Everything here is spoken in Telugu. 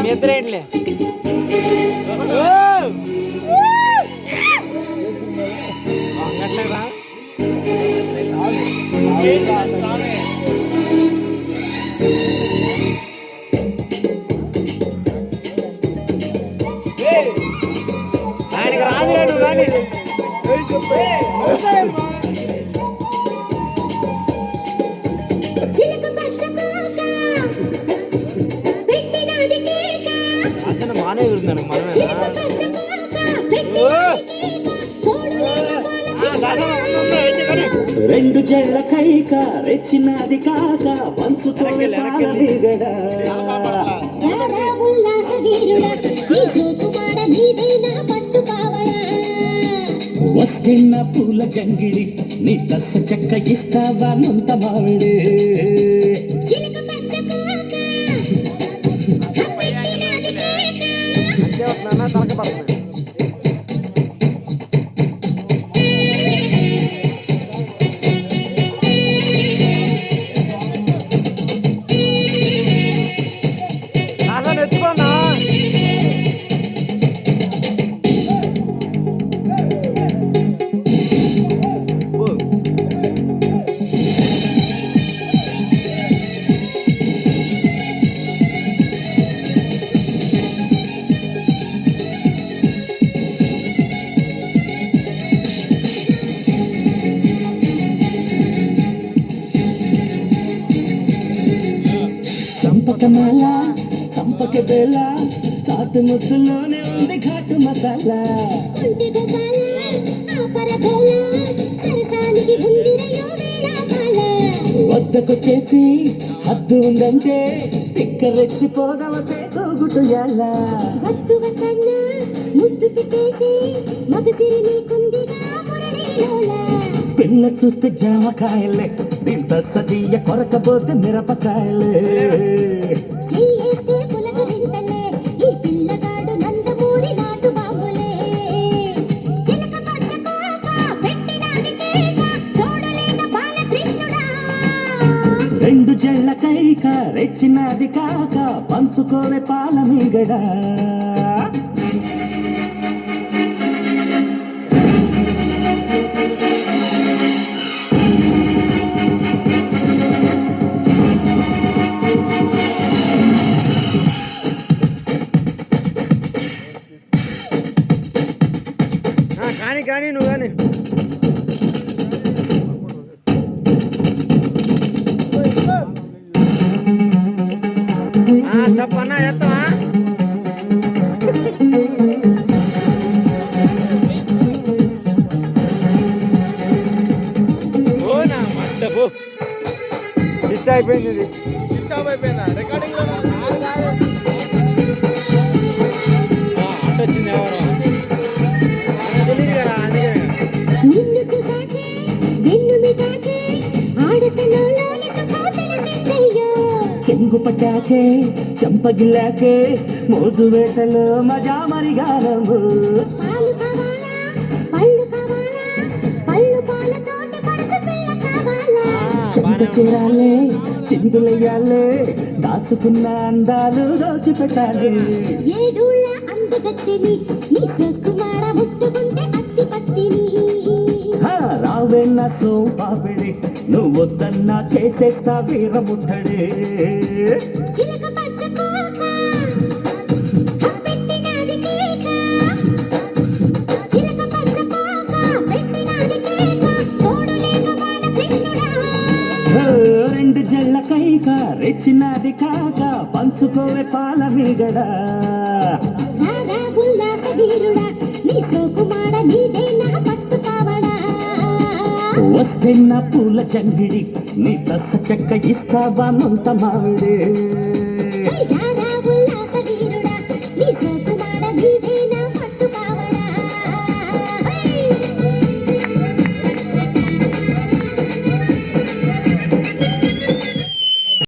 నిద్రేట్లే అంగట్లేదా ఆయనకి రాజుగాడు కానీ అసలు మానే విడుతున్నాను రెండు జళ్ళ కైక రెచ్చినది కాక పంచుకోని పాలమిగడా వస్తున్న పూల జంగిడి నీ దశ చెక్క ఇస్తావా నొంత మావిడే తలకపడుతుంది ఎత్తుకోనా సంపకమాల సంపక బేల చాటు ముద్దులోనే ఉంది ఘాటు మసాలా వద్దకు చేసి హద్దు ఉందంటే తిక్క రెచ్చిపోదవసే తోగుటుయాల పిల్ల చూస్తే జామకాయలే దీంత సతీయ కొరకపోతే మిరపకాయలే రెండు జళ్ళ కైక రెచ్చినది కాక పంచుకోవే పాలమీగడా కానీ నువ్వు కానీ తప్పన్నా ఎత్తవా ఓనా మట్టపు డిస్టర్బ్ అయిపోయింది ఇది డిస్టర్బ్ అయిపోయిందా రికార్డింగ్ అట్టొచ్చింది ఎవరో తెలియదు కదా అందుకే చెంగు పట్టాకే చెంపగిల్లాకే మోజు వేటలో మజా మరిగాలము చెంత చేరాలే చిందులయ్యాలే దాచుకున్న అందాలు దోచిపెట్టాలి రావేన్న సోపాపిడి నువ్వు వద్దన్నా చేసేస్తా వీరముట్టడే రెండు జళ్ళ కైక రెచ్చినది కాక పంచుకోవే పాలమీగడా వస్తున్న పూల చంగిడి నీ దశ చెక్క ఇస్తావా నొంత మావిడే